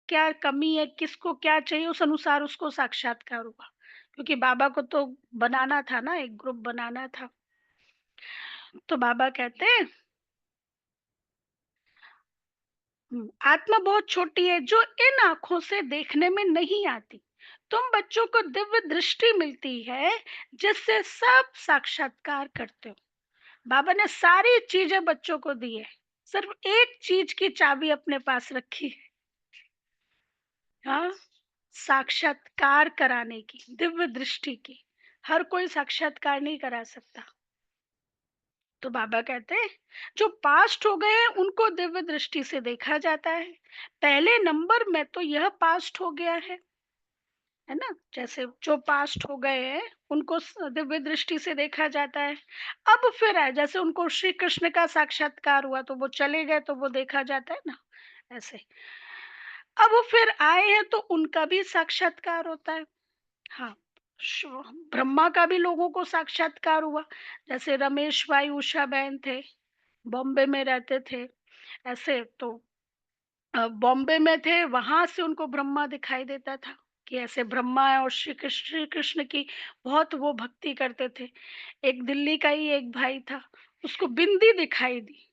क्या कमी है, किसको क्या चाहिए, उस अनुसार उसको साक्षात्कार हुआ। क्योंकि बाबा को तो बनाना था ना, एक ग्रुप बनाना था। तो बाबा कहते हैं, आत्मा बहुत छोटी है जो इन आंखों से देखने में नहीं आती। तुम बच्चों को दिव्य दृष्टि मिलती है जिससे सब साक्षात्कार करते हो। बाबा ने सारी चीजें बच्चों को दी है, सिर्फ एक चीज की चाबी अपने पास रखी है। हाँ, साक्षात्कार कराने की, दिव्य दृष्टि की। हर कोई साक्षात्कार नहीं करा सकता। तो बाबा कहते हैं, जो पास्ट हो गए हैं उनको दिव्य दृष्टि से देखा जाता है। पहले नंबर में तो यह पास्ट हो गया है ना। जैसे जो पास्ट हो गए हैं उनको दिव्य दृष्टि से देखा जाता है। अब फिर है, जैसे उनको श्री कृष्ण का साक्षात्कार हुआ तो वो चले गए तो वो देखा जाता है ना, ऐसे। अब वो फिर आए हैं तो उनका भी साक्षात्कार होता है। हाँ, ब्रह्मा का भी लोगों को साक्षात्कार हुआ। जैसे रमेश भाई उषा बहन थे, बॉम्बे में रहते थे। ऐसे तो बॉम्बे में थे, वहां से उनको ब्रह्मा दिखाई देता था कि ऐसे ब्रह्मा है, और श्री कृष्ण की बहुत वो भक्ति करते थे। एक दिल्ली का ही एक भाई था, उसको बिंदी दिखाई दी,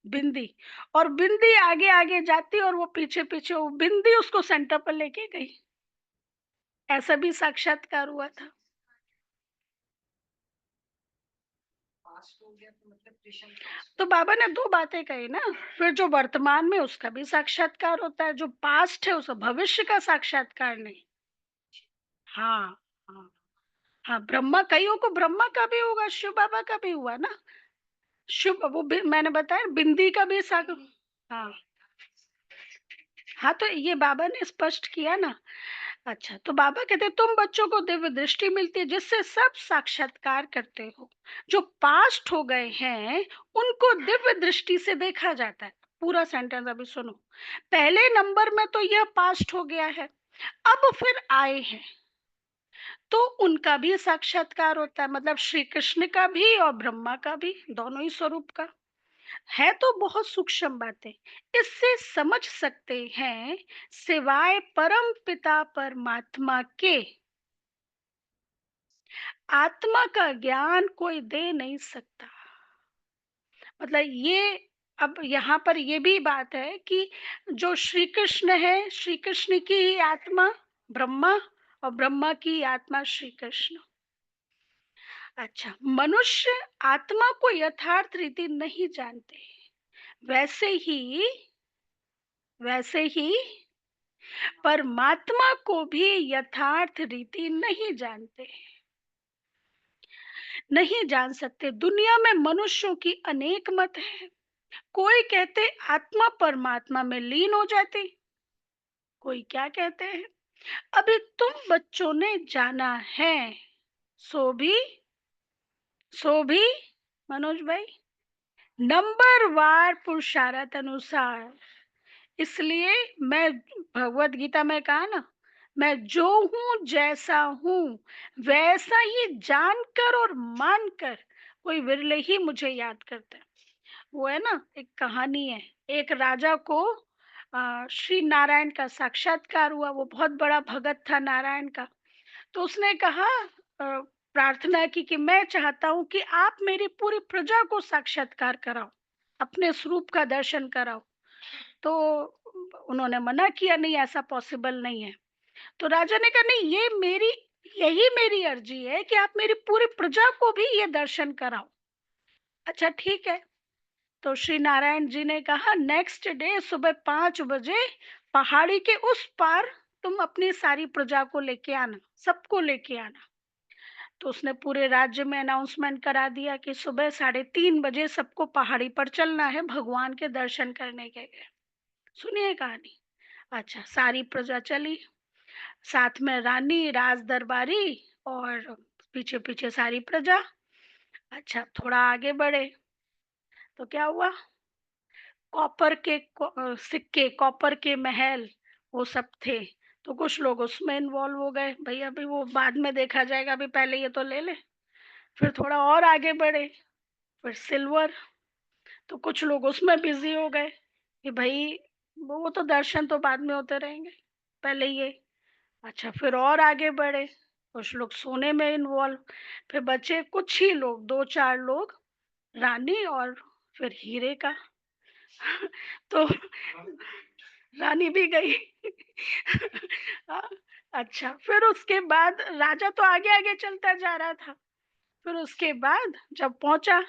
बिंदी। और बिंदी आगे आगे जाती और वो पीछे पीछे, वो बिंदी उसको सेंटर पर लेके गई। ऐसा भी साक्षात्कार हुआ था। तो बाबा ने दो बातें कही ना, फिर जो वर्तमान में उसका भी साक्षात्कार होता है, जो पास्ट है उसका भविष्य का साक्षात्कार नहीं। हाँ, हाँ, हाँ, ब्रह्मा, कईयों को ब्रह्मा का भी होगा, शिव बाबा का भी हुआ ना। शिव वो भी मैंने बताया, बिंदी का भी साग। हाँ, हाँ, तो ये बाबा ने स्पष्ट किया ना। अच्छा, तो बाबा कहते हैं, तुम बच्चों को दिव्य दृष्टि मिलती है जिससे सब साक्षात्कार करते हो। जो पास्ट हो गए हैं उनको दिव्य दृष्टि से देखा जाता है। पूरा सेंटेंस अभी सुनो। पहले नंबर में तो यह पास्ट हो गया है, अब फिर आए हैं तो उनका भी साक्षात्कार होता है। मतलब श्री कृष्ण का भी और ब्रह्मा का भी, दोनों ही स्वरूप का है। तो बहुत सूक्ष्म बातें इससे समझ सकते हैं। सिवाय परम पिता परमात्मा के आत्मा का ज्ञान कोई दे नहीं सकता। मतलब ये, अब यहाँ पर ये भी बात है कि जो श्री कृष्ण है, श्री कृष्ण की ही आत्मा ब्रह्मा, और ब्रह्मा की आत्मा श्री कृष्ण। अच्छा, मनुष्य आत्मा को यथार्थ रीति नहीं जानते, वैसे ही वैसे ही परमात्मा को भी यथार्थ रीति नहीं जानते, नहीं जान सकते। दुनिया में मनुष्यों की अनेक मत है। कोई कहते आत्मा परमात्मा में लीन हो जाती, कोई क्या कहते हैं अभी तुम बच्चों ने जाना है, सो भी सो भी मनोज भाई, नंबर वार पुरुषार्थ अनुसार। इसलिए मैं, भगवत गीता में कहा ना, मैं जो हूं जैसा हूं वैसा ही जानकर और मानकर कोई विरले ही मुझे याद करता है। वो है ना, एक कहानी है। एक राजा को श्री नारायण का साक्षात्कार हुआ। वो बहुत बड़ा भगत था नारायण का। तो उसने कहा, प्रार्थना की कि मैं चाहता हूं कि आप मेरी पूरी प्रजा को साक्षात्कार कराओ, अपने स्वरूप का दर्शन कराओ। तो उन्होंने मना किया, नहीं ऐसा पॉसिबल नहीं है। तो राजा ने कहा, नहीं, यही मेरी अर्जी है कि आप मेरी पूरी प्रजा को भी ये दर्शन कराओ। अच्छा, ठीक है। तो श्री नारायण जी ने कहा, नेक्स्ट डे सुबह 5 बजे पहाड़ी के उस पार तुम अपनी सारी प्रजा को लेके आना, सबको लेके आना। तो उसने पूरे राज्य में अनाउंसमेंट करा दिया कि सुबह 3:30 बजे सबको पहाड़ी पर चलना है भगवान के दर्शन करने के लिए। सुनिए कहानी। अच्छा, सारी प्रजा चली, साथ में रानी, राज दरबारी, और पीछे पीछे सारी प्रजा। अच्छा, थोड़ा आगे बढ़े तो क्या हुआ, कॉपर के सिक्के, कॉपर के महल, वो सब थे। तो कुछ लोग उसमें इन्वॉल्व हो गए, भाई अभी वो बाद में देखा जाएगा, अभी पहले ये तो ले ले। फिर थोड़ा और आगे बढ़े, फिर सिल्वर। तो कुछ लोग उसमें बिजी हो गए कि भाई वो तो दर्शन तो बाद में होते रहेंगे। पहले ये, अच्छा फिर और आगे बढ़े, कुछ लोग सोने में इन्वॉल्व, फिर बचे कुछ ही लोग, 2-4 लोग, रानी और फिर हीरे का। तो रानी भी गई। हाँ, अच्छा फिर उसके बाद राजा तो आगे-आगे चलता जा रहा था। फिर उसके बाद जब पहुँचा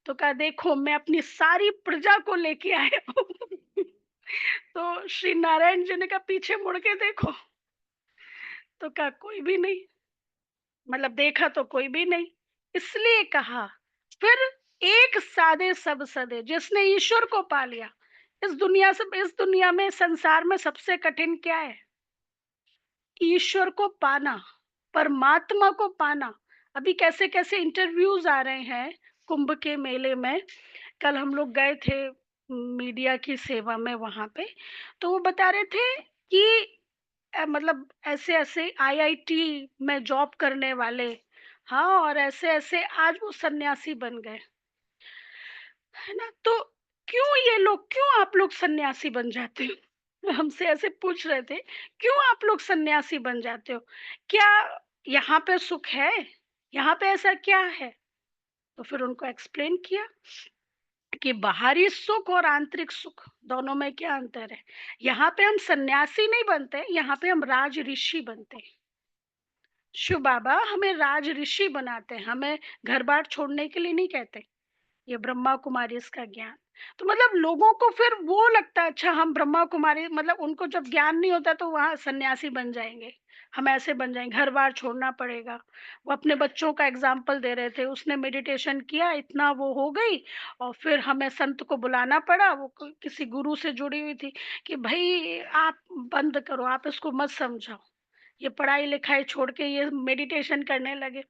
तो कहा देखो मैं अपनी सारी प्रजा को लेके आया हूँ। तो श्री नारायण जी ने कहा पीछे मुड़ के देखो, तो कहा कोई भी नहीं, मतलब देखा तो कोई भी नहीं। इसलिए कहा फिर एक साधे सब सधे, जिसने ईश्वर को पा लिया। इस दुनिया में, संसार में सबसे कठिन क्या है? ईश्वर को पाना, परमात्मा को पाना। अभी कैसे कैसे इंटरव्यूज आ रहे हैं कुंभ के मेले में। कल हम लोग गए थे मीडिया की सेवा में वहां पे, तो वो बता रहे थे कि मतलब ऐसे ऐसे आईआईटी में जॉब करने वाले, हाँ, और ऐसे ऐसे आज वो सन्यासी बन गए, है ना? तो क्यों आप लोग सन्यासी बन जाते हो? हमसे ऐसे पूछ रहे थे, क्यों आप लोग सन्यासी बन जाते हो? क्या यहाँ पे सुख है? यहाँ पे ऐसा क्या है? तो फिर उनको एक्सप्लेन किया कि बाहरी सुख और आंतरिक सुख दोनों में क्या अंतर है। यहाँ पे हम सन्यासी नहीं बनते, यहाँ पे हम राज ऋषि बनते हैं। शिव बाबा हमें राज ऋषि बनाते हैं, हमें घर बार छोड़ने के लिए नहीं कहते। ये ब्रह्मा कुमारी इसका ज्ञान, तो मतलब लोगों को फिर वो लगता है अच्छा हम ब्रह्मा कुमारी, मतलब उनको जब ज्ञान नहीं होता तो वहां सन्यासी बन जाएंगे, हम ऐसे बन जाएंगे, घर बार छोड़ना पड़ेगा। वो अपने बच्चों का एग्जाम्पल दे रहे थे, उसने मेडिटेशन किया, इतना वो हो गई, और फिर हमें संत को बुलाना पड़ा, वो किसी गुरु से जुड़ी हुई थी, कि भाई आप बंद करो, आप इसको मत समझाओ, ये पढ़ाई लिखाई छोड़ के ये मेडिटेशन करने लगे।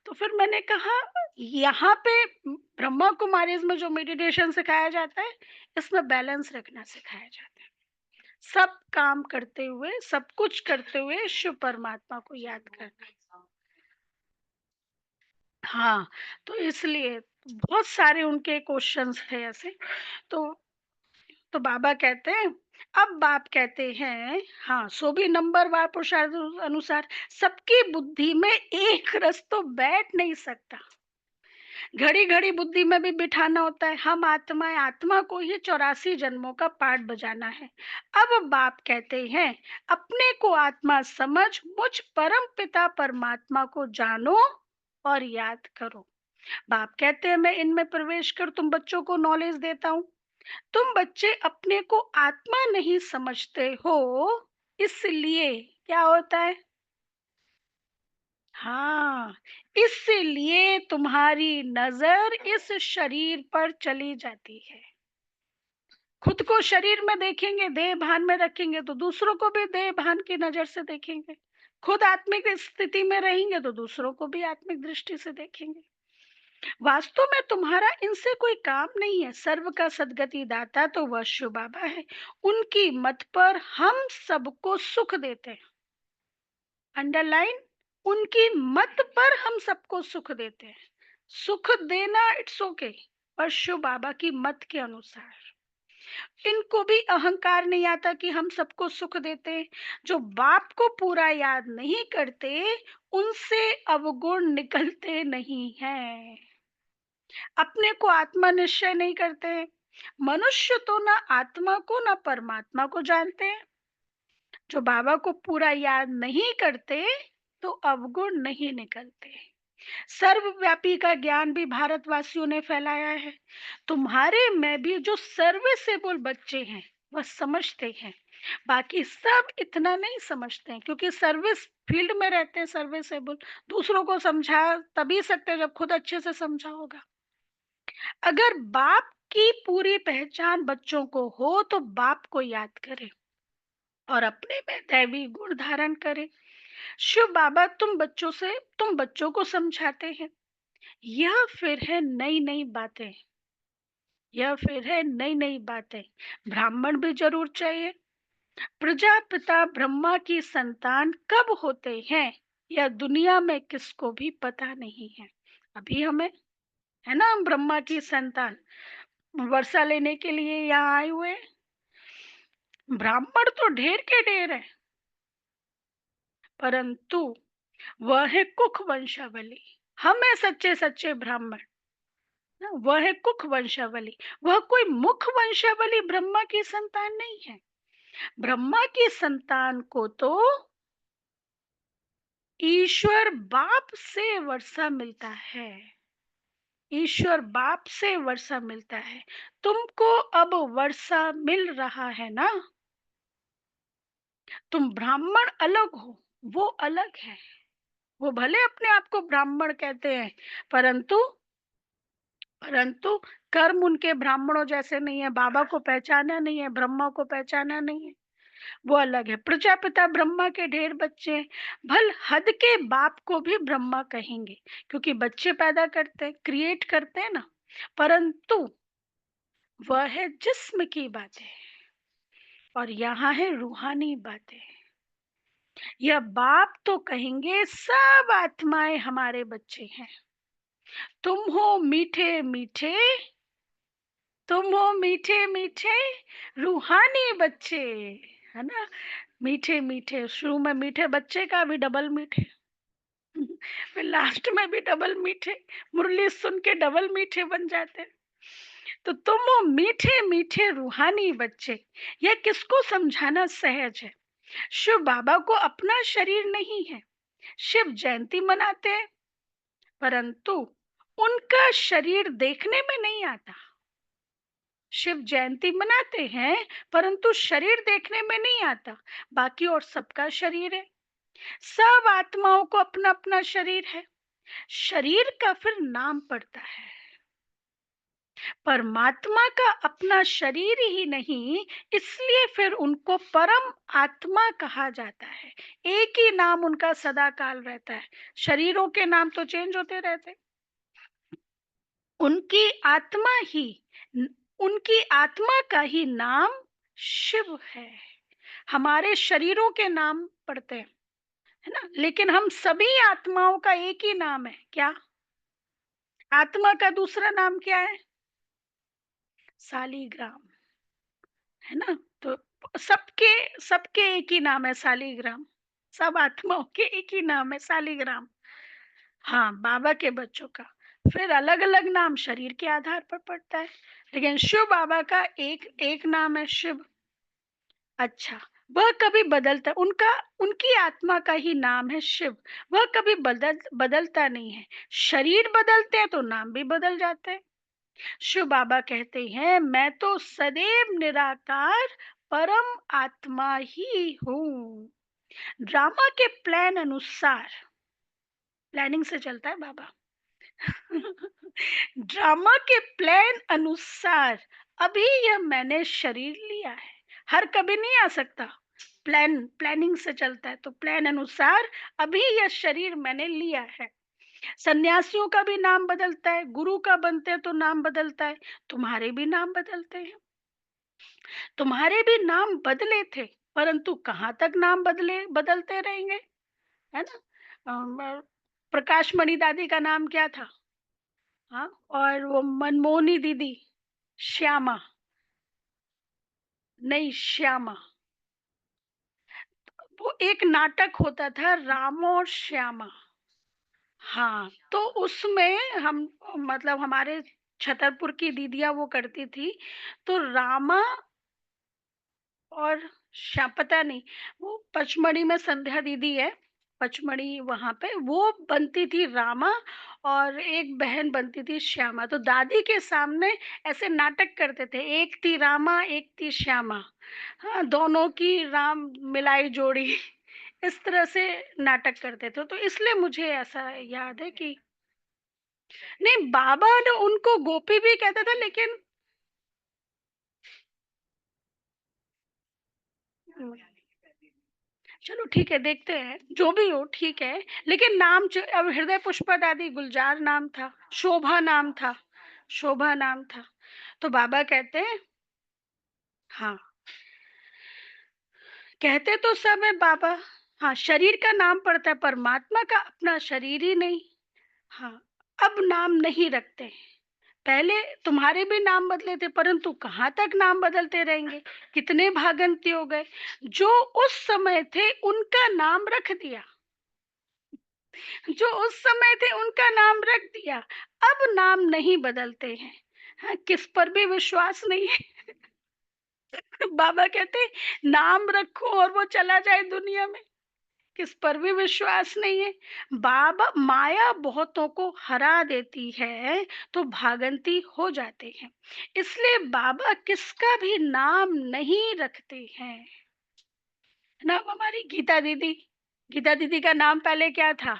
तो फिर मैंने कहा यहाँ पे ब्रह्मा कुमारीज में जो मेडिटेशन सिखाया जाता है, इसमें बैलेंस रखना सिखाया जाता है। सब काम करते हुए, सब कुछ करते हुए शिव परमात्मा को याद करना। हाँ, तो इसलिए बहुत सारे उनके क्वेश्चंस थे ऐसे। तो बाबा कहते हैं, अब बाप कहते हैं, हाँ, सो भी नंबरवार पुरुषार्थ अनुसार सबकी बुद्धि में एक रस तो बैठ नहीं सकता। घड़ी घड़ी बुद्धि में भी बिठाना होता है, हम आत्माएं, आत्मा को ही 84 जन्मों का पाठ बजाना है। अब बाप कहते हैं, अपने को आत्मा समझ मुझ परम पिता परमात्मा को जानो और याद करो। बाप कहते हैं मैं इनमें प्रवेश कर तुम बच्चों को नॉलेज देता हूँ। तुम बच्चे अपने को आत्मा नहीं समझते हो, इसलिए क्या होता है? हाँ, इसलिए तुम्हारी नजर इस शरीर पर चली जाती है। खुद को शरीर में देखेंगे, देह भान में रखेंगे, तो दूसरों को भी देह भान की नजर से देखेंगे। खुद आत्मिक स्थिति में रहेंगे तो दूसरों को भी आत्मिक दृष्टि से देखेंगे। वास्तव में तुम्हारा इनसे कोई काम नहीं है। सर्व का सदगति दाता तो वह शिव बाबा है। उनकी मत पर हम सबको सुख देते हैं। अंडरलाइन, उनकी मत पर हम सबको सुख देते हैं। सुख देना इट्स ओके, पर शिव बाबा की मत के अनुसार। इनको भी अहंकार नहीं आता कि हम सबको सुख देते हैं। जो बाप को पूरा याद नहीं करते, उनसे अवगुण निकलते नहीं हैं। अपने को आत्मा निश्चय नहीं करते हैं। मनुष्य तो ना आत्मा को ना परमात्मा को जानते हैं। जो बाबा को पूरा याद नहीं करते, तो अवगुण नहीं निकलते। सर्वव्यापी का ज्ञान भी भारतवासियों ने फैलाया है। तुम्हारे में भी जो सर्विसेबल बच्चे हैं, वह समझते हैं। बाकी सब इतना नहीं समझते हैं, क्योंकि सर्विस फील्ड में रहते हैं। सर्विसेबल दूसरों को समझा तभी सकते हैं जब खुद अच्छे से समझा होगा। अगर बाप की पूरी पहचान बच्चों को हो तो बाप को याद करें और अपने में दैवी गुण धारण करें। शिव बाबा तुम बच्चों को समझाते हैं। यह फिर है नई नई बातें, यह फिर है नई नई बातें। ब्राह्मण भी जरूर चाहिए। प्रजापिता ब्रह्मा की संतान कब होते हैं, यह दुनिया में किसको भी पता नहीं है। अभी हमें, है ना, हम ब्रह्मा की संतान वर्षा लेने के लिए यहाँ आए हुए हैं। ब्राह्मण तो ढेर के ढेर है। परंतु वह है कुख वंशावली। हम है सच्चे सच्चे ब्राह्मण ना, वह है कुख वंशावली। वह कोई मुख वंशावली ब्रह्मा की संतान नहीं है। ब्रह्मा की संतान को तो ईश्वर बाप से वर्षा मिलता है। ईश्वर बाप से वर्षा मिलता है। तुमको अब वर्षा मिल रहा है ना। तुम ब्राह्मण अलग हो, वो अलग है। वो भले अपने आप को ब्राह्मण कहते हैं, परंतु परंतु कर्म उनके ब्राह्मणों जैसे नहीं है। बाबा को पहचाना नहीं है, ब्रह्मा को पहचाना नहीं है, वो अलग है। प्रजापिता ब्रह्मा के ढेर बच्चे हैं। भल हद के बाप को भी ब्रह्मा कहेंगे, क्योंकि बच्चे पैदा करते हैं, क्रिएट करते हैं ना। परंतु वह है जिस्म की बातें और यहाँ है रूहानी बातें। यह बाप तो कहेंगे सब आत्माएं हमारे बच्चे हैं। तुम हो मीठे मीठे, तुम हो मीठे मीठे रूहानी बच्चे, है ना। मीठे मीठे, शुरू में मीठे बच्चे का भी डबल मीठे, फिर लास्ट में भी डबल मीठे। मुरली सुन के डबल मीठे बन जाते हैं। तो तुम हो मीठे मीठे रूहानी बच्चे। यह किसको समझाना सहज है। शिव बाबा को अपना शरीर नहीं है। शिव जयंती मनाते हैं, परंतु उनका शरीर देखने में नहीं आता। शिव जयंती मनाते हैं, परंतु शरीर देखने में नहीं आता। बाकी और सबका शरीर है। सब आत्माओं को अपना अपना शरीर है। शरीर का फिर नाम पड़ता है। परमात्मा का अपना शरीर ही नहीं, इसलिए फिर उनको परम आत्मा कहा जाता है। एक ही नाम उनका सदा काल रहता है। शरीरों के नाम तो चेंज होते रहते। उनकी आत्मा ही, उनकी आत्मा का ही नाम शिव है। हमारे शरीरों के नाम पड़ते हैं, है ना, लेकिन हम सभी आत्माओं का एक ही नाम है। क्या? आत्मा का दूसरा नाम क्या है? सालीग्राम, है ना। तो सबके सबके एक ही नाम है, सालीग्राम। सब आत्माओं के एक ही नाम है, सालीग्राम। हाँ, बाबा के बच्चों का फिर अलग अलग नाम शरीर के आधार पर पड़ता है, लेकिन शिव बाबा का एक एक नाम है, शिव। अच्छा, वह कभी बदलता, उनका उनकी आत्मा का ही नाम है शिव। वह कभी बदलता नहीं है। शरीर बदलते हैं तो नाम भी बदल जाते हैं। शिव बाबा कहते हैं, मैं तो सदैव निराकार परम आत्मा ही हूँ। ड्रामा के प्लान अनुसार, प्लानिंग से चलता है बाबा। ड्रामा के प्लान अनुसार अभी यह मैंने शरीर लिया है। हर कभी नहीं आ सकता। प्लानिंग से चलता है, तो प्लान अनुसार अभी यह शरीर मैंने लिया है। सन्यासियों का भी नाम बदलता है, गुरु का बनते हैं तो नाम बदलता है। तुम्हारे भी नाम बदलते हैं। तुम्हारे भी नाम बदले थे, परंतु कहाँ तक नाम बदलते रहेंगे, है ना। प्रकाश मणि दादी का नाम क्या था? हाँ, और वो मनमोहनी दीदी, श्यामा, नहीं श्यामा। वो एक नाटक होता था, राम और श्यामा। हाँ, तो उसमें हम, मतलब हमारे छतरपुर की दीदियां वो करती थी। तो रामा और पता नहीं, वो पचमढ़ी में संध्या दीदी है, पचमढ़ी वहां पे वो बनती थी रामा, और एक बहन बनती थी श्यामा। तो दादी के सामने ऐसे नाटक करते थे, एक थी रामा एक थी श्यामा। हाँ, दोनों की राम मिलाई जोड़ी। इस तरह से नाटक करते थे, तो इसलिए मुझे ऐसा याद है कि नहीं, बाबा ने उनको गोपी भी कहता था, लेकिन चलो ठीक है, देखते हैं, जो भी हो ठीक है। लेकिन नाम अब हृदय पुष्पा दादी गुलजार नाम था, शोभा नाम था, शोभा नाम था। तो बाबा कहते हैं, हाँ, कहते तो सब है बाबा। हाँ, शरीर का नाम पड़ता है, परमात्मा का अपना शरीर ही नहीं। हाँ, अब नाम नहीं रखते, पहले तुम्हारे भी नाम बदले थे, परंतु कहाँ तक नाम बदलते रहेंगे, कितने भागंती हो गए। जो उस समय थे उनका नाम रख दिया, जो उस समय थे उनका नाम रख दिया, अब नाम नहीं बदलते हैं। हाँ, किस पर भी विश्वास नहीं है। बाबा कहते नाम रखो और वो चला जाए दुनिया में, किस पर भी विश्वास नहीं है। बाबा माया बहुतों को हरा देती है तो भागंती हो जाते हैं, इसलिए बाबा किसका भी नाम नहीं रखते हैं। ना हमारी गीता दीदी, गीता दीदी का नाम पहले क्या था,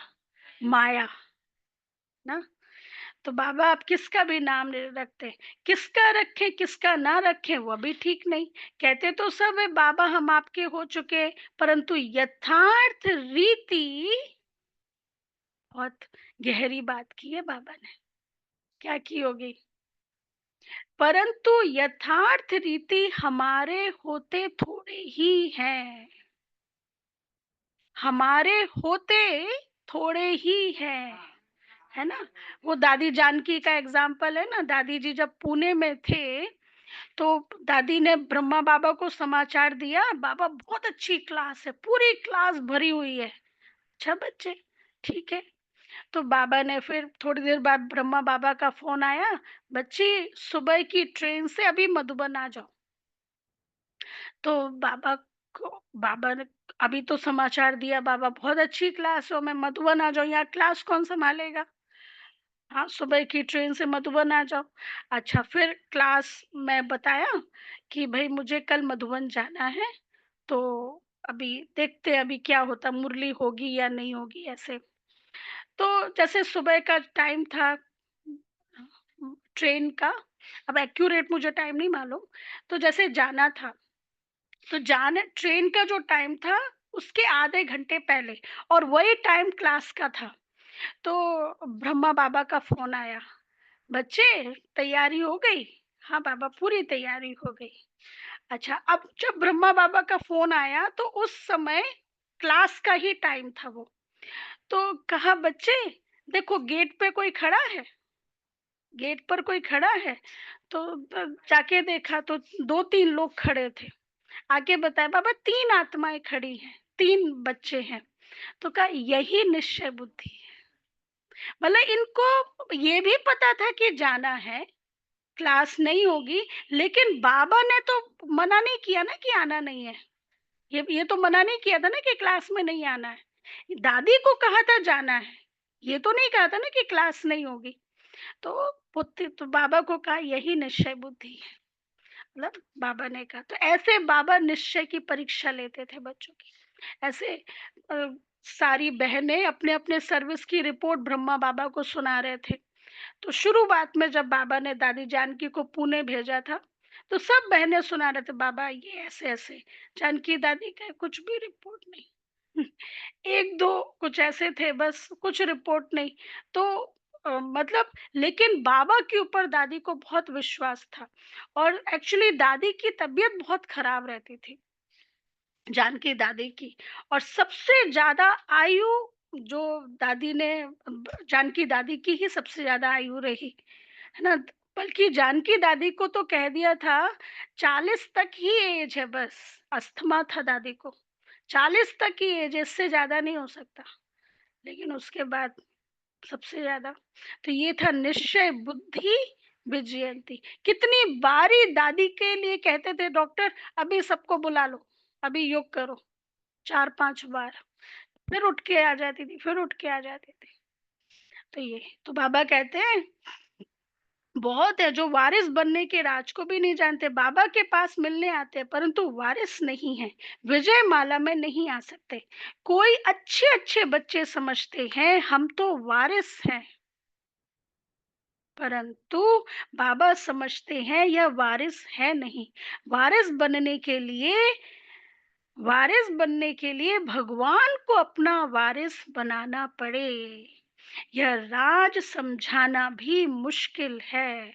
माया ना। तो बाबा आप किसका भी नाम नहीं रखते, किसका रखें किसका ना रखें वो भी ठीक नहीं। कहते तो सब है बाबा हम आपके हो चुके, परंतु यथार्थ रीति, बहुत गहरी बात की है बाबा ने, क्या की होगी, परंतु यथार्थ रीति हमारे होते थोड़े ही हैं, हमारे होते थोड़े ही हैं, है ना। वो दादी जानकी का एग्जाम्पल है ना, दादी जी जब पुणे में थे तो दादी ने ब्रह्मा बाबा को समाचार दिया, बाबा बहुत अच्छी क्लास है, पूरी क्लास भरी हुई है, अच्छा बच्चे, ठीक है। तो बाबा ने फिर थोड़ी देर बाद ब्रह्मा बाबा का फोन आया, बच्ची सुबह की ट्रेन से अभी मधुबन आ जाओ। तो बाबा को, बाबा ने अभी तो समाचार दिया, बाबा बहुत अच्छी क्लास हो, मैं मधुबन आ जाऊं, यहाँ क्लास कौन संभालेगा। हाँ, सुबह की ट्रेन से मधुबन आ जाओ। अच्छा, फिर क्लास में बताया कि भाई मुझे कल मधुबन जाना है, तो अभी देखते हैं अभी क्या होता, मुरली होगी या नहीं होगी ऐसे। तो जैसे सुबह का टाइम था ट्रेन का, अब एक्यूरेट मुझे टाइम नहीं मालूम, तो जैसे जाना था, तो जाने ट्रेन का जो टाइम था उसके आधे घंटे पहले, और वही टाइम क्लास का था। तो ब्रह्मा बाबा का फोन आया, बच्चे तैयारी हो गई। हाँ बाबा पूरी तैयारी हो गई। अच्छा, अब जब ब्रह्मा बाबा का फोन आया तो उस समय क्लास का ही टाइम था वो। तो कहा बच्चे देखो गेट पे कोई खड़ा है, गेट पर कोई खड़ा है। तो जाके देखा तो दो तीन लोग खड़े थे। आगे बताया बाबा तीन आत्माएं खड़ी हैं, तीन बच्चे हैं। तो कहा यही निश्चय बुद्धि है। मतलब इनको ये भी पता था कि जाना है, क्लास नहीं होगी, लेकिन बाबा ने तो मना नहीं किया ना कि आना नहीं है। ये तो मना नहीं किया था ना कि क्लास में नहीं आना है, दादी को कहा था जाना है, ये तो नहीं कहा था ना कि क्लास नहीं होगी। तो पुत्र तो बाबा को कहा यही निश्चय बुद्धि है, मतलब बाबा ने कहा। तो ऐसे बाबा निश्चय की परीक्षा लेते थे बच्चों की। ऐसे सारी बहनें अपने अपने सर्विस की रिपोर्ट ब्रह्मा बाबा को सुना रहे थे। तो शुरुआत में जब बाबा ने दादी जानकी को पुणे भेजा था, तो सब बहनें सुना रहे थे बाबा ये ऐसे ऐसे। जानकी दादी का कुछ भी रिपोर्ट नहीं। एक दो कुछ ऐसे थे बस, कुछ रिपोर्ट नहीं। तो मतलब लेकिन बाबा के ऊपर दादी को बहुत विश्वास था, और एक्चुअली दादी की तबीयत बहुत खराब रहती थी, जानकी दादी की। और सबसे ज्यादा आयु जो दादी ने, जानकी दादी की ही सबसे ज्यादा आयु रही, है ना। बल्कि जानकी दादी को तो कह दिया था 40 तक ही एज है बस, अस्थमा था दादी को, 40 तक ही एज, इससे ज्यादा नहीं हो सकता। लेकिन उसके बाद सबसे ज्यादा। तो ये था निश्चय बुद्धि विजयंती। कितनी बारी दादी के लिए कहते थे डॉक्टर अभी सबको बुला लो, अभी योग करो, 4-5 बार, फिर उठ के आ जाती थी, फिर उठ के आ जाती थी। तो ये तो बाबा कहते हैं बहुत है जो वारिस बनने के राज को भी नहीं जानते, बाबा के पास मिलने आते हैं परंतु वारिस नहीं है, विजय माला में नहीं आ सकते। कोई अच्छे अच्छे बच्चे समझते हैं हम तो वारिस हैं, परंतु बाबा समझते हैं यह वारिस है नहीं। वारिस बनने के लिए, वारिस बनने के लिए भगवान को अपना वारिस बनाना पड़े, यह राज समझाना भी मुश्किल है।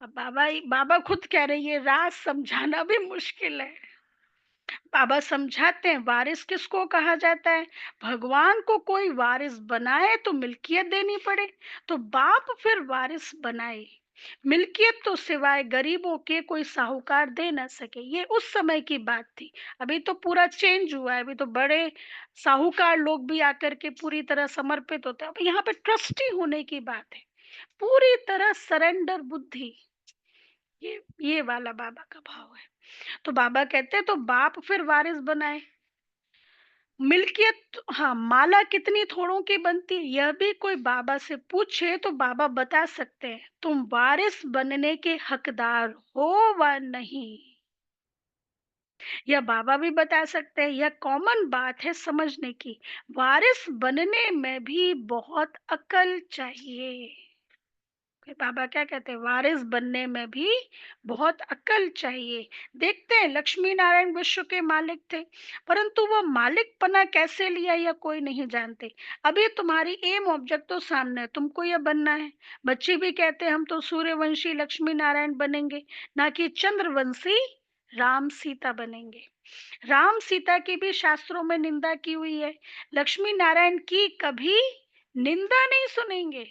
अब बाबा बाबा खुद कह रहे हैं ये राज समझाना भी मुश्किल है। बाबा समझाते हैं वारिस किसको कहा जाता है। भगवान को कोई वारिस बनाए तो मिल्कियत देनी पड़े, तो बाप फिर वारिस बनाए। मिल्कियत तो सिवाय गरीबों के कोई साहूकार दे ना सके। ये उस समय की बात थी। अभी तो पूरा चेंज हुआ है, अभी तो बड़े साहूकार लोग भी आकर के पूरी तरह समर्पित होते हैं। अब यहाँ पे ट्रस्टी होने की बात है, पूरी तरह सरेंडर बुद्धि। ये वाला बाबा का भाव है। तो बाबा कहते हैं तो बाप फिर वारिस बनाए। मिल्कियत, हाँ, माला कितनी थोड़ों की बनती है यह भी कोई बाबा से पूछे तो बाबा बता सकते हैं, तुम वारिस बनने के हकदार हो व नहीं। यह बाबा भी बता सकते हैं, यह कॉमन बात है समझने की। वारिस बनने में भी बहुत अकल चाहिए। फिर बाबा क्या कहते हैं, वारिस बनने में भी बहुत अक्ल चाहिए। देखते हैं लक्ष्मी नारायण विश्व के मालिक थे, परंतु वो मालिक पना कैसे लिया यह कोई नहीं जानते। अभी तुम्हारी एम ऑब्जेक्ट तो सामने है, तुमको यह बनना है। बच्चे भी कहते हैं हम तो सूर्यवंशी लक्ष्मी नारायण बनेंगे, ना कि चंद्रवंशी राम सीता बनेंगे। राम सीता की भी शास्त्रों में निंदा की हुई है, लक्ष्मी नारायण की कभी निंदा नहीं सुनेंगे।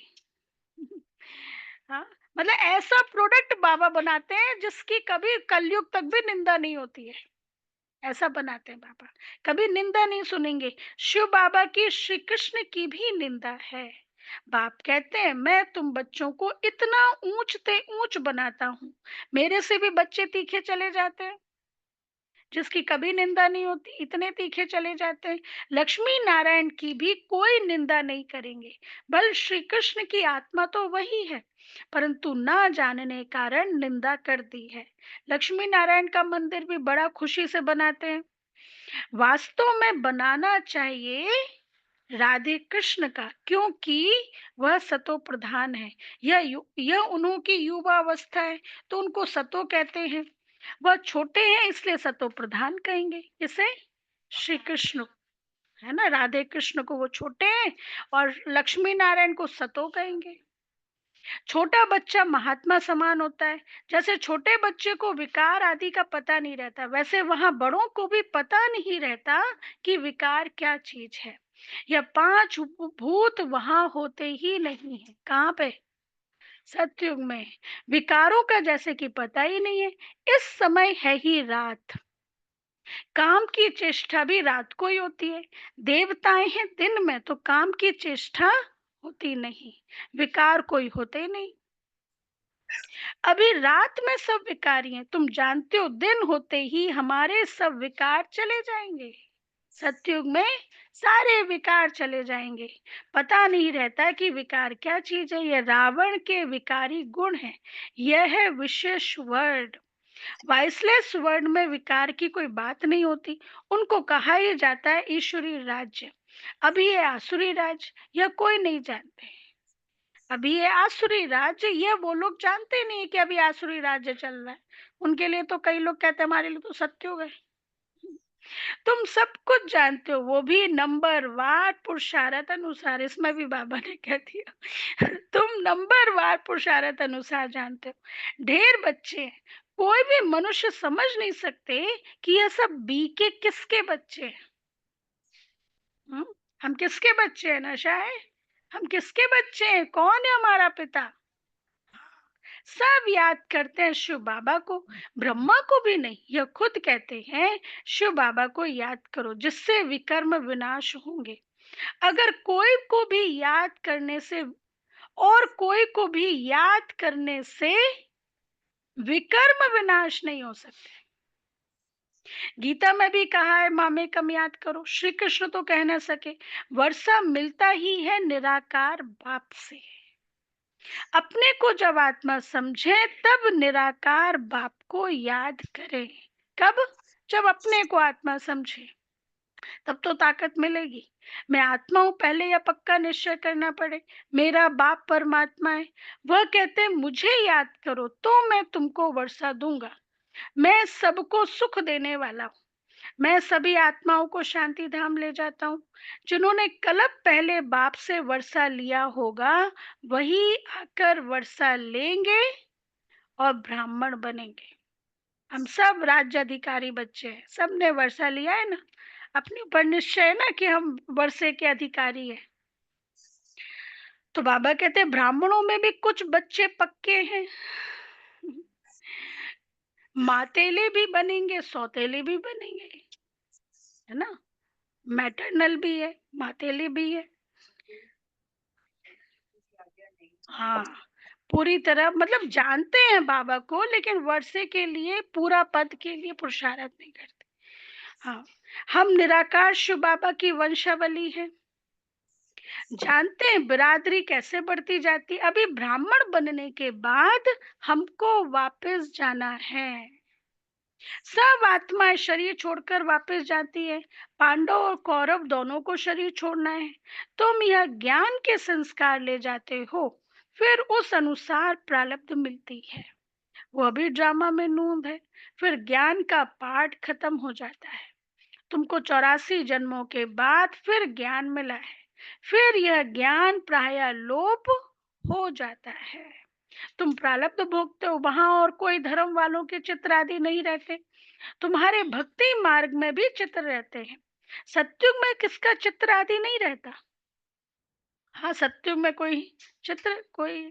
हाँ, मतलब ऐसा प्रोडक्ट बाबा बनाते हैं जिसकी कभी कलयुग तक भी निंदा नहीं होती है। ऐसा बनाते हैं बाबा, कभी निंदा नहीं सुनेंगे। शिव बाबा की श्री कृष्ण की भी निंदा है। बाप कहते हैं मैं तुम बच्चों को इतना ऊंचते ऊंच बनाता हूँ, मेरे से भी बच्चे तीखे चले जाते हैं, जिसकी कभी निंदा नहीं होती, इतने तीखे चले जाते हैं। लक्ष्मी नारायण की भी कोई निंदा नहीं करेंगे। बल श्री कृष्ण की आत्मा तो वही है, परंतु ना जानने कारण निंदा कर दी है। लक्ष्मी नारायण का मंदिर भी बड़ा खुशी से बनाते हैं। वास्तव में बनाना चाहिए राधे कृष्ण का, क्योंकि वह सतो प्रधान है। यह उन्हों की युवा अवस्था है, तो उनको सतो कहते हैं। वह छोटे हैं इसलिए सतो प्रधान कहेंगे इसे, श्री कृष्ण, है ना। राधे कृष्ण को वो छोटे हैं और लक्ष्मी नारायण को सतो कहेंगे। छोटा बच्चा महात्मा समान होता है। जैसे छोटे बच्चे को विकार आदि का पता नहीं रहता, वैसे वहां बड़ों को भी पता नहीं रहता कि विकार क्या चीज है। यह पांच भूत वहां होते ही नहीं है। कहाँ पे? सतयुग में। विकारों का जैसे कि पता ही नहीं है। इस समय है ही रात, काम की चेष्टा भी रात को ही होती है। देवताएं हैं दिन में, तो काम की चेष्टा होती नहीं, विकार कोई होते नहीं। अभी रात में सब विकारी हैं, तुम जानते हो दिन होते ही हमारे सब विकार चले जाएंगे। सतयुग में सारे विकार चले जाएंगे। पता नहीं रहता कि विकार क्या चीज है। यह रावण के विकारी गुण है। यह है विशेष वर्ड। वाइसलेस वर्ड में विकार की कोई बात नहीं होती। उनको कहा ही जाता है ईश्वरी राज्य। अभी ये आसुरी राज्य यह कोई नहीं जानते। अभी ये आसुरी राज्य ये वो लोग जानते नहीं कि अभी आसुरी राज्य चल रहा है। उनके लिए तो कई लोग कहते हैं हमारे लिए तो सत्युग है। तुम सब कुछ जानते हो, वो भी नंबर वार पुरुषार्थ अनुसार। इसमें भी बाबा ने कह दिया तुम नंबर वार पुरुषार्थ अनुसार जानते हो। ढेर बच्चे हैं, कोई भी मनुष्य समझ नहीं सकते कि यह सब बी के किसके बच्चे हैं। हम्म? हम किसके बच्चे हैं? नशा है। हम किसके बच्चे हैं? कौन है हमारा पिता? सब याद करते हैं शिव बाबा को, ब्रह्मा को भी नहीं। यह खुद कहते हैं शिव बाबा को याद करो जिससे विकर्म विनाश होंगे। अगर कोई को भी याद करने से, और कोई को भी याद करने से विकर्म विनाश नहीं हो सकते। गीता में भी कहा है मामे कम याद करो। श्री कृष्ण तो कह ना सके, वर्षा मिलता ही है निराकार बाप से। अपने को जब आत्मा समझे तब निराकार बाप को याद करे। कब? जब अपने को आत्मा समझे, तब तो ताकत मिलेगी। मैं आत्मा हूं, पहले यह पक्का निश्चय करना पड़े। मेरा बाप परमात्मा है। वह कहते मुझे याद करो तो मैं तुमको वर्षा दूंगा। मैं सबको सुख देने वाला हूँ। मैं सभी आत्माओं को शांति धाम ले जाता हूँ। जिन्होंने कल्प पहले बाप से वर्षा लिया होगा वही आकर वर्षा लेंगे और ब्राह्मण बनेंगे। हम सब राज्य अधिकारी बच्चे हैं, सबने वर्षा लिया है ना, अपने ऊपर निश्चय है ना कि हम वर्षे के अधिकारी हैं। तो बाबा कहते हैं ब्राह्मणों में भी कुछ बच्चे पक्के हैं, मातेले भी बनेंगे, सौतेले भी बनेंगे, है ना? मैटरनल भी है, मातेले भी है। हाँ, पूरी तरह मतलब जानते हैं बाबा को, लेकिन वर्षे के लिए, पूरा पद के लिए पुरुषार्थ नहीं करते। हाँ, हम निराकार शिव बाबा की वंशावली है। जानते हैं बिरादरी कैसे बढ़ती जाती। अभी ब्राह्मण बनने के बाद हमको वापस जाना है। सब आत्माएं शरीर छोड़कर वापस जाती है। पांडव और कौरव दोनों को शरीर छोड़ना है। तुम यह ज्ञान के संस्कार ले जाते हो, फिर उस अनुसार प्रारब्ध मिलती है। वो अभी ड्रामा में नूंद है, फिर ज्ञान का पाठ खत्म हो जाता है। तुमको 84 जन्मों के बाद फिर ज्ञान मिला है, फिर यह ज्ञान प्राय लोप हो जाता है। तुम प्रारब्ध भोगते हो, वहां और कोई धर्म वालों के चित्र आदि नहीं रहते। तुम्हारे भक्ति मार्ग में भी चित्र रहते हैं। सत्युग में किसका चित्र आदि नहीं रहता। हाँ, सत्युग में कोई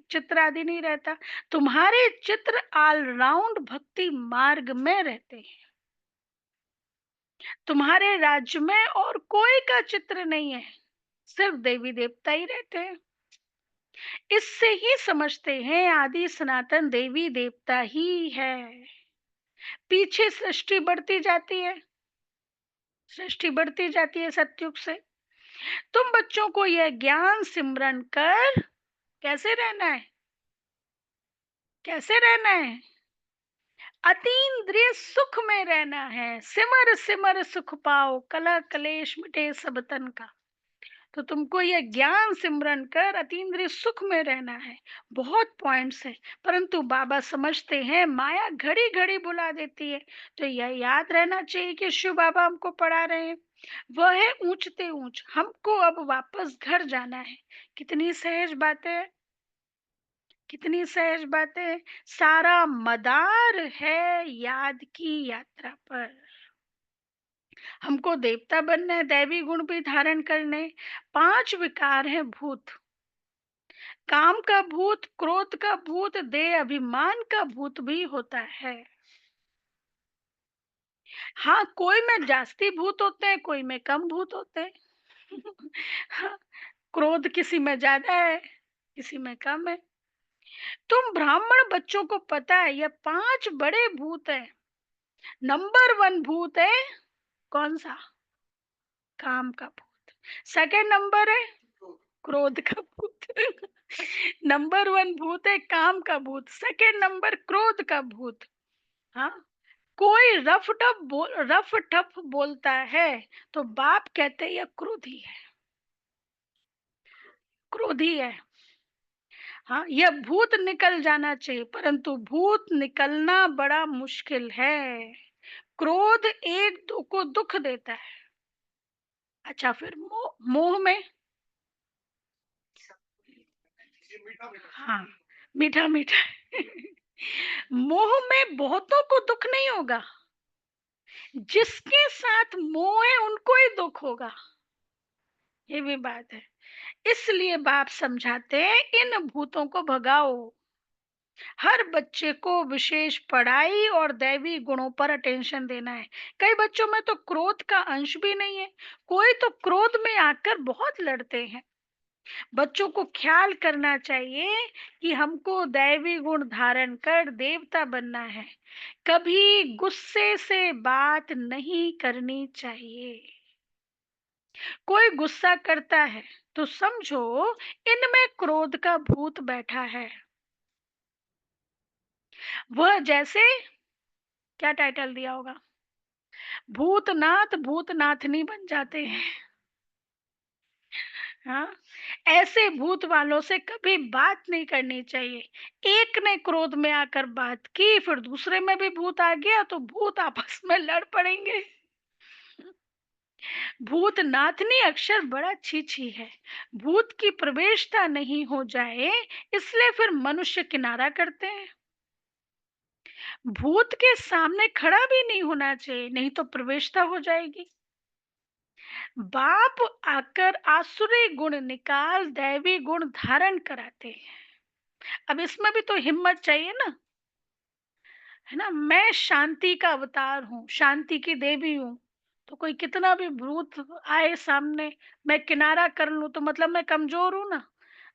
चित्र आदि नहीं रहता। तुम्हारे चित्र ऑलराउंड भक्ति मार्ग में रहते हैं। तुम्हारे राज्य में और कोई का चित्र नहीं है, सिर्फ देवी देवता ही रहते हैं। इससे ही समझते हैं आदि सनातन देवी देवता ही है। पीछे सृष्टि बढ़ती जाती है, सृष्टि बढ़ती जाती है सतयुग से। तुम बच्चों को यह ज्ञान सिमरन कर कैसे रहना है, कैसे रहना है, अतीन्द्रिय सुख में रहना है। सिमर सिमर सुख पाओ, कलह कलेश मिटे सब तन का। तो तुमको यह ज्ञान सिमरन कर अतीन्द्रिय सुख में रहना है। बहुत पॉइंट्स है, परंतु बाबा समझते हैं माया घड़ी घड़ी बुला देती है। तो यह याद रहना चाहिए कि शिव बाबा हमको पढ़ा रहे हैं, वह है ऊंचते ऊंच। हमको अब वापस घर जाना है। कितनी सहज बातें हैं, कितनी सहज बातें हैं। सारा मदार है याद की यात्रा पर। हमको देवता बनना है, दैवी गुण भी धारण करने। 5 विकार हैं भूत। काम का भूत, क्रोध का भूत, देह अभिमान का भूत भी होता है। हाँ, कोई में जास्ती भूत होते हैं, कोई में कम भूत होते हैं। हाँ, क्रोध किसी में ज्यादा है, किसी में कम है। तुम ब्राह्मण बच्चों को पता है ये 5 बड़े भूत हैं। नंबर 1 भूत है कौन सा? काम का भूत। सेकंड नंबर है क्रोध का भूत। नंबर 1 भूत है काम का भूत, सेकंड नंबर क्रोध का भूत। हाँ, कोई रफ टफ बोलता है तो बाप कहते हैं यह क्रोधी है, क्रोधी है। हाँ, यह भूत निकल जाना चाहिए, परंतु भूत निकलना बड़ा मुश्किल है। क्रोध एक दो को दुख देता है। अच्छा, फिर मोह में। हाँ, मीठा मीठा। मोह में बहुतों को दुख नहीं होगा, जिसके साथ मोह है उनको ही दुख होगा। ये भी बात है। इसलिए बाप समझाते हैं इन भूतों को भगाओ। हर बच्चे को विशेष पढ़ाई और दैवी गुणों पर अटेंशन देना है। कई बच्चों में तो क्रोध का अंश भी नहीं है, कोई तो क्रोध में आकर बहुत लड़ते हैं। बच्चों को ख्याल करना चाहिए कि हमको दैवी गुण धारण कर देवता बनना है। कभी गुस्से से बात नहीं करनी चाहिए। कोई गुस्सा करता है तो समझो इनमें क्रोध का भूत बैठा है। वह जैसे, क्या टाइटल दिया होगा, भूतनाथ भूतनाथनी बन जाते हैं। हाँ, ऐसे भूत वालों से कभी बात नहीं करनी चाहिए। एक ने क्रोध में आकर बात की, फिर दूसरे में भी भूत आ गया तो भूत आपस में लड़ पड़ेंगे। भूत नाथनी अक्षर बड़ा छी छी है। भूत की प्रवेशता नहीं हो जाए, इसलिए फिर मनुष्य किनारा करते हैं। भूत के सामने खड़ा भी नहीं होना चाहिए, नहीं तो प्रवेशता हो जाएगी। बाप आकर आसुरी गुण निकाल दैवी गुण धारण कराते हैं। अब इसमें भी तो हिम्मत चाहिए ना, है ना। मैं शांति का अवतार हूँ, शांति की देवी हूँ, तो कोई कितना भी भूत आए सामने, मैं किनारा कर लूं तो मतलब मैं कमजोर हूं ना।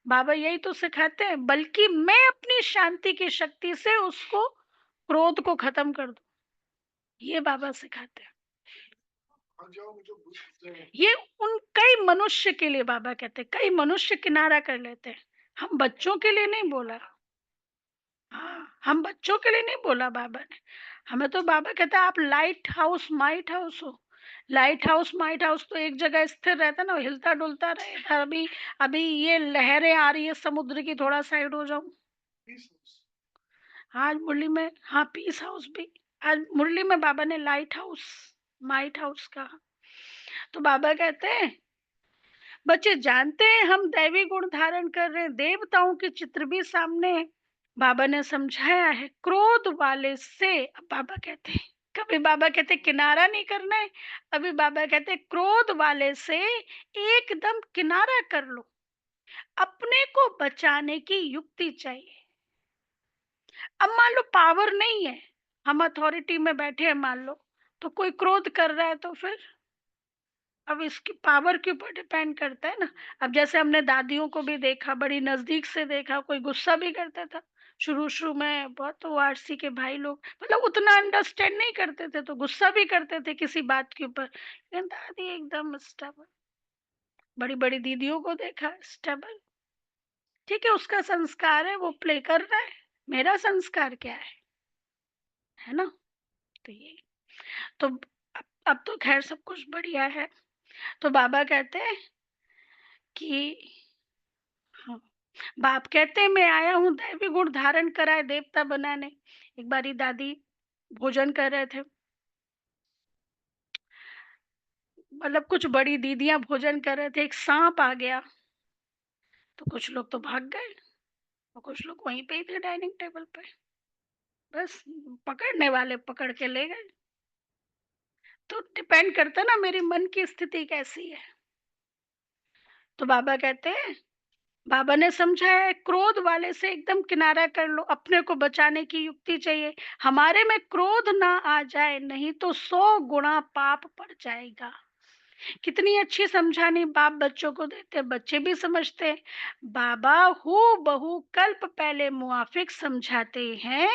बाबा यही तो सिखाते हैं, बल्कि मैं अपनी शांति की शक्ति से उसको, क्रोध को खत्म कर दूं, ये बाबा सिखाते हैं। ये उन कई मनुष्य के लिए बाबा कहते हैं, कई मनुष्य किनारा कर लेते हैं, हम बच्चों के लिए नहीं बोला। हाँ, हम बच्चों के लिए नहीं बोला बाबा ने, हमें तो बाबा कहता है आप लाइट हाउस माइट हाउस हो। लाइट हाउस माइट हाउस तो एक जगह स्थिर रहता है ना, हिलता डुलता रहता। अभी अभी ये लहरें आ रही है समुद्र की, थोड़ा साइड हो जाऊं। आज मुरली में, हाँ पीस हाउस भी, आज मुरली में बाबा ने लाइट हाउस माइट हाउस कहा। तो बाबा कहते हैं बच्चे जानते हैं हम दैवी गुण धारण कर रहे हैं, देवताओं के चित्र भी सामने है। बाबा ने समझाया है क्रोध वाले से, अब बाबा कहते हैं, कभी बाबा कहते किनारा नहीं करना है, अभी बाबा कहते क्रोध वाले से एकदम किनारा कर लो, अपने को बचाने की युक्ति चाहिए। अब मान लो पावर नहीं है, हम अथॉरिटी में बैठे हैं मान लो, तो कोई क्रोध कर रहा है तो फिर, अब इसकी पावर के ऊपर डिपेंड करता है ना। अब जैसे हमने दादियों को भी देखा, बड़ी नजदीक से देखा, कोई गुस्सा भी करता था शुरू शुरू में बहुत, तो आरसी के भाई लोग मतलब उतना अंडरस्टैंड नहीं करते थे, तो गुस्सा भी करते थे किसी बात के ऊपर, लेकिन दादी एकदम स्टेबल। बड़ी बड़ी दीदियों को देखा स्टेबल, ठीक है उसका संस्कार है वो प्ले कर रहा है, मेरा संस्कार क्या है ना। तो ये तो अब तो खैर सब कुछ बढ़िया है। तो बाबा कहते हैं कि हाँ, बाप कहते हैं मैं आया हूँ दैवी गुण धारण कराए देवता बनाने। एक बारी दादी भोजन कर रहे थे, मतलब कुछ बड़ी दीदियां भोजन कर रहे थे, एक सांप आ गया, तो कुछ लोग तो भाग गए और कुछ लोग वहीं पे ही थे डाइनिंग टेबल पे, बस पकड़ने वाले पकड़ के ले गए। तो डिपेंड करता है ना मेरी मन की स्थिति कैसी है। तो बाबा कहते हैं, बाबा ने समझाया है क्रोध वाले से एकदम किनारा कर लो, अपने को बचाने की युक्ति चाहिए। हमारे में क्रोध ना आ जाए, नहीं तो 100 गुना पाप पड़ जाएगा। कितनी अच्छी समझानी बाप बच्चों को देते, बच्चे भी समझते हैं। बाबा हू बहू कल्प पहले मुआफिक समझाते हैं,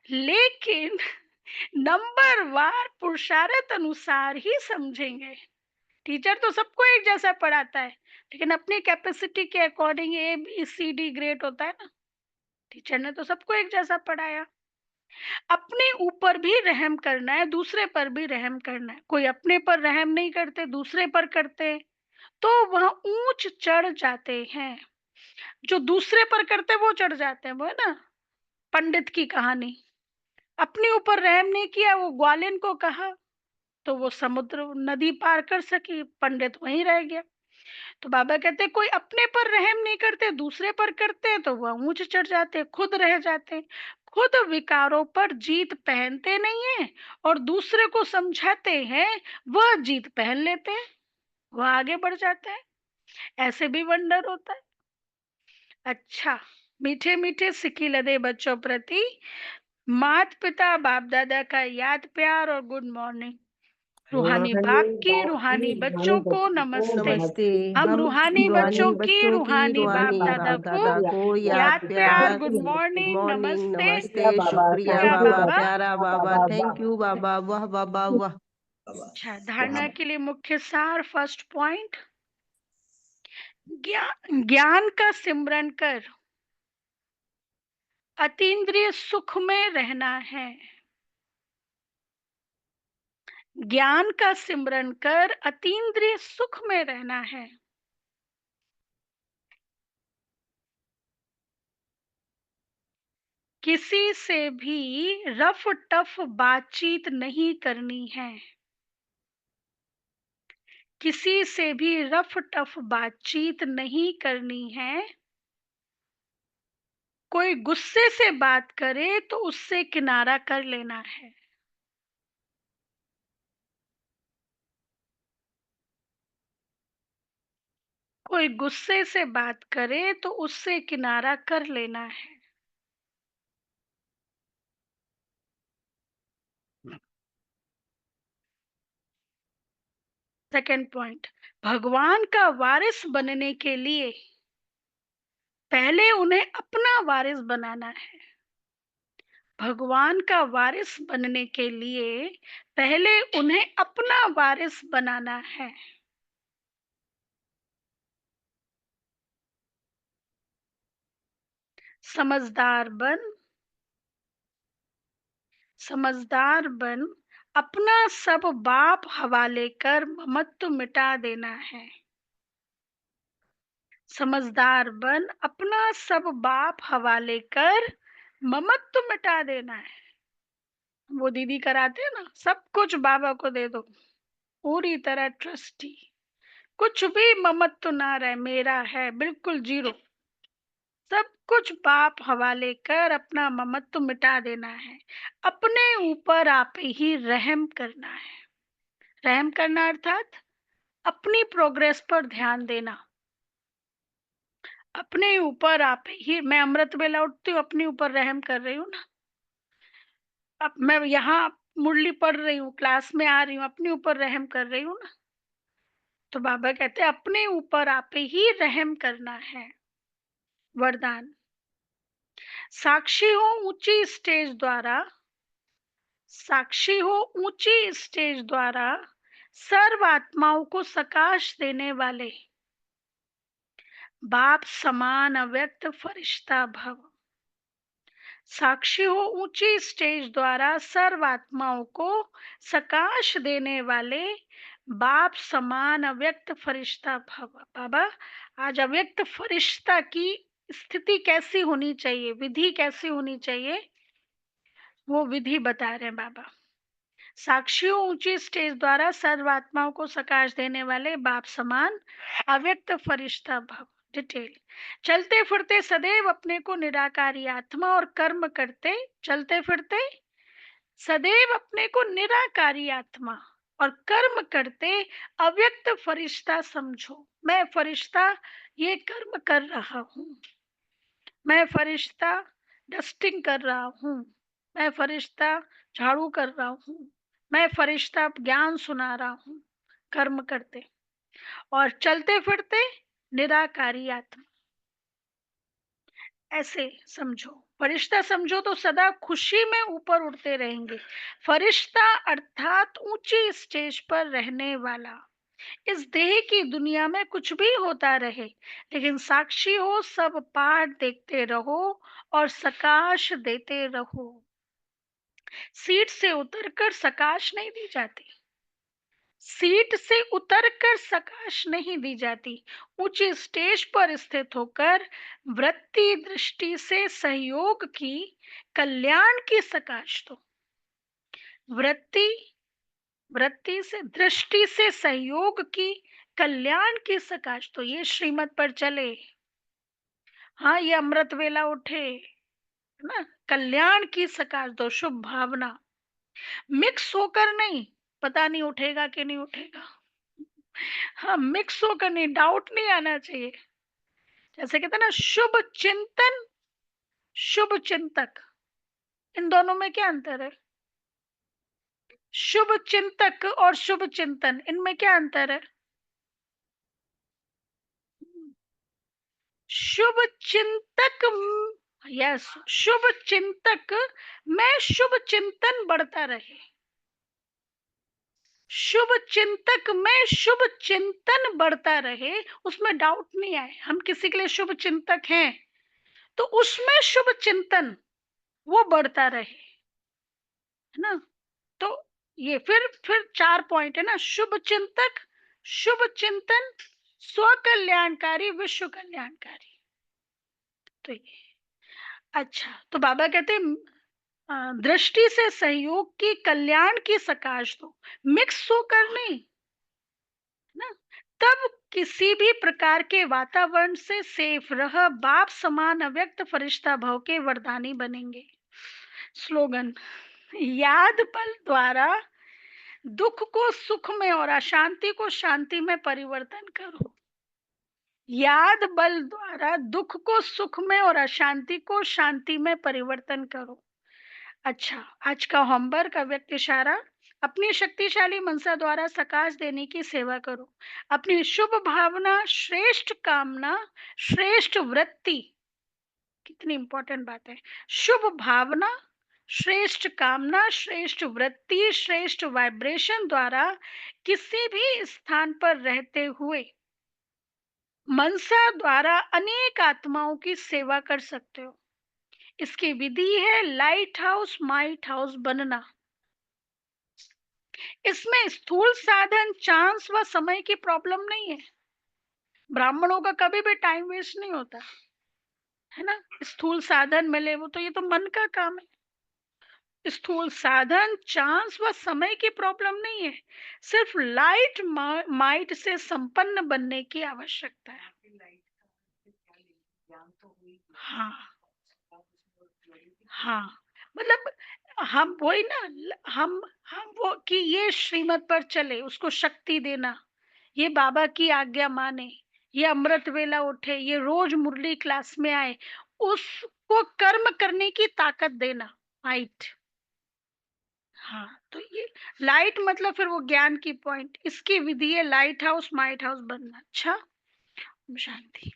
लेकिन नंबर वार पुरुषार्थ अनुसार ही समझेंगे। टीचर तो सबको एक जैसा पढ़ाता है, लेकिन अपनी कैपेसिटी के according A B C D grade होता है ना। टीचर ने तो सबको एक जैसा पढ़ाया। अपने ऊपर भी रहम करना है, दूसरे पर भी रहम करना है। कोई अपने पर रहम नहीं करते, दूसरे पर करते, तो वह ऊंच चढ़ जाते हैं। जो दूसरे पर करते वो चढ़ जाते हैं, वो है ना पंडित की कहानी। अपने ऊपर रहम नहीं किया, वो ग्वालिन को कहा, तो वो समुद्र नदी पार कर सकी, पंडित वहीं रह गया। तो बाबा कहते कोई अपने पर रहम नहीं करते, दूसरे पर करते तो वह ऊंच चढ़ जाते, खुद रह जाते। खुद विकारों पर जीत पहनते नहीं है, और दूसरे को समझाते हैं, वह जीत पहन लेते हैं, वह आगे बढ़ जाता है। ऐसे भी वंडर होता है। अच्छा, मीठे मीठे सिक्की लदे बच्चों प्रति मात पिता बाप दादा का याद प्यार और गुड मॉर्निंग। रूहानी रूहानी बाप की बाप की रूहानी रूहानी बच्चों को बच्चों को नमस्ते। नमस्ते। नमस्ते। हम हम रूहानी रूहानी बच्चों की बच्चों की रूहानी बाप रूहानी दादा बाप को दादा को याद याद प्यार प्यार, गुड गुड मॉर्निंग मॉर्निंग, नमस्ते। नमस्ते, बाबा शुक्रिया शुक्रिया थैंक यू बाबा, बाबा। प्यारा बाबा, बाबा थैंक यू बाबा, वाह वाह वाह वाह। अच्छा, धारणा के लिए मुख्य सार, फर्स्ट पॉइंट, ज्ञान का सिमरन कर अतीन्द्रिय सुख में रहना है। ज्ञान का सिमरन कर अतीन्द्रिय सुख में रहना है। किसी से भी रफ टफ बातचीत नहीं करनी है। किसी से भी रफ टफ बातचीत नहीं करनी है। कोई गुस्से से बात करे तो उससे किनारा कर लेना है। कोई गुस्से से बात करे तो उससे किनारा कर लेना है। सेकंड पॉइंट, भगवान का वारिस बनने के लिए पहले उन्हें अपना वारिस बनाना है। भगवान का वारिस बनने के लिए पहले उन्हें अपना वारिस बनाना है। समझदार बन, समझदार बन, अपना सब बाप हवाले कर ममत्व मिटा देना है। समझदार बन, अपना सब बाप हवाले कर ममत्व मिटा देना है। वो दीदी कराते हैं ना, सब कुछ बाबा को दे दो, पूरी तरह ट्रस्टी, कुछ भी ममत्व ना रहे, मेरा है बिल्कुल जीरो। सब कुछ बाप हवाले कर अपना ममत्व मिटा देना है। अपने ऊपर आप ही रहम करना है। रहम करना अर्थात अपनी प्रोग्रेस पर ध्यान देना। अपने ऊपर आप ही, मैं अमृत वेला उठती हूँ, अपने ऊपर रहम कर रही हूँ ना। अब मैं यहाँ मुरली पढ़ रही हूँ, क्लास में आ रही हूँ, अपने ऊपर रहम कर रही हूँ ना। तो बाबा कहते हैं अपने ऊपर आप ही रहम करना है। वरदान, साक्षी हो ऊंची स्टेज द्वारा, साक्षी हो ऊंची स्टेज द्वारा सर्व आत्माओं को सकाश देने वाले बाप समान अव्यक्त फरिश्ता भव। साक्षी हो ऊंची स्टेज द्वारा सर्व आत्माओं को सकाश देने वाले बाप समान अव्यक्त फरिश्ता भव। बाबा आज अव्यक्त फरिश्ता की स्थिति कैसी होनी चाहिए, विधि कैसी होनी चाहिए, वो विधि बता रहे हैं बाबा। साक्षियों ऊंची स्टेज द्वारा सर्वात्माओं को सकाश देने वाले बाप समान अव्यक्त फरिश्ता भव। डिटेल, चलते फिरते सदैव अपने को निराकारी आत्मा और कर्म करते, चलते फिरते सदैव अपने को निराकारी आत्मा और कर्म करते अव्यक्त फरिश्ता समझो। मैं फरिश्ता ये कर्म कर रहा हूँ, मैं फरिश्ता डस्टिंग कर रहा हूँ, मैं फरिश्ता झाड़ू कर रहा हूँ, मैं फरिश्ता ज्ञान सुना रहा हूँ, कर्म करते और चलते फिरते निराकारी आत्मा, ऐसे समझो। फरिश्ता समझो तो सदा खुशी में ऊपर उड़ते रहेंगे। फरिश्ता अर्थात ऊंची स्टेज पर रहने वाला। इस देह की दुनिया में कुछ भी होता रहे, लेकिन साक्षी हो, सब पाठ देखते रहो और सकाश देते रहो। सीट से उतरकर सकाश नहीं दी जाती, सीट से उतरकर सकाश नहीं दी जाती, ऊंची स्टेज पर स्थित होकर वृत्ति दृष्टि से सहयोग की कल्याण की सकाश दो। वृत्ति, वृत्ति से दृष्टि से सहयोग की कल्याण की सकाश, तो ये श्रीमत पर चले। हाँ ये अमृत वेला उठे, है ना, कल्याण की सकाश दो, शुभ भावना मिक्स होकर नहीं, पता नहीं उठेगा कि नहीं उठेगा। हाँ मिक्स होकर नहीं, डाउट नहीं आना चाहिए। जैसे कहते हैं ना शुभ चिंतन, शुभ चिंतक, इन दोनों में क्या अंतर है? शुभ चिंतक और शुभ चिंतन, इनमें क्या अंतर है? शुभ चिंतक, यस, शुभ चिंतक में शुभ चिंतन बढ़ता रहे, शुभ चिंतक में शुभ चिंतन बढ़ता रहे, उसमें डाउट नहीं आए। हम किसी के लिए शुभ चिंतक हैं तो उसमें शुभ चिंतन वो बढ़ता रहे, है ना। तो ये फिर चार पॉइंट है ना, शुभ चिंतक, शुभ चिंतन, स्व कल्याणकारी, विश्व कल्याणकारी। तो ये अच्छा, तो बाबा कहते हैं दृष्टि से सहयोग की कल्याण की सकाश दो, मिक्स होकर नहीं ना। तब किसी भी प्रकार के वातावरण से सेफ रह, बाप समान अव्यक्त फरिश्ता भव के वरदानी बनेंगे। स्लोगन: याद बल द्वारा दुख को सुख में और अशांति को शांति में परिवर्तन करो। याद बल द्वारा दुख को सुख में और अशांति को शांति में परिवर्तन करो। अच्छा, आज का होमवर्क: अव्यक्त इशारा। अपनी शक्तिशाली मनसा द्वारा सकाश देने की सेवा करो। अपनी शुभ भावना, श्रेष्ठ कामना, श्रेष्ठ वृत्ति, कितनी इंपॉर्टेंट बात है। शुभ भावना, श्रेष्ठ कामना, श्रेष्ठ वृत्ति, श्रेष्ठ वाइब्रेशन द्वारा किसी भी स्थान पर रहते हुए मनसा द्वारा अनेक आत्माओं की सेवा कर सकते हो। इसकी विधि है लाइट हाउस माइट हाउस बनना। इसमें स्थूल साधन, चांस व समय की प्रॉब्लम नहीं है। ब्राह्मणों का कभी भी टाइम वेस्ट नहीं होता है ना। स्थूल साधन मिले वो तो, ये तो मन का काम है। स्थूल साधन, चांस व समय की प्रॉब्लम नहीं है। सिर्फ लाइट माइट से संपन्न बनने की आवश्यकता है। हाँ, हाँ, मतलब हम वही ना, हम वो कि ये श्रीमत पर चले, उसको शक्ति देना, ये बाबा की आज्ञा माने, ये अमृत वेला उठे, ये रोज मुरली क्लास में आए, उसको कर्म करने की ताकत देना। राइट। हाँ, तो ये लाइट मतलब फिर वो ज्ञान की पॉइंट, इसकी विधि है लाइट हाउस माइट हाउस बनना। अच्छा, शांति।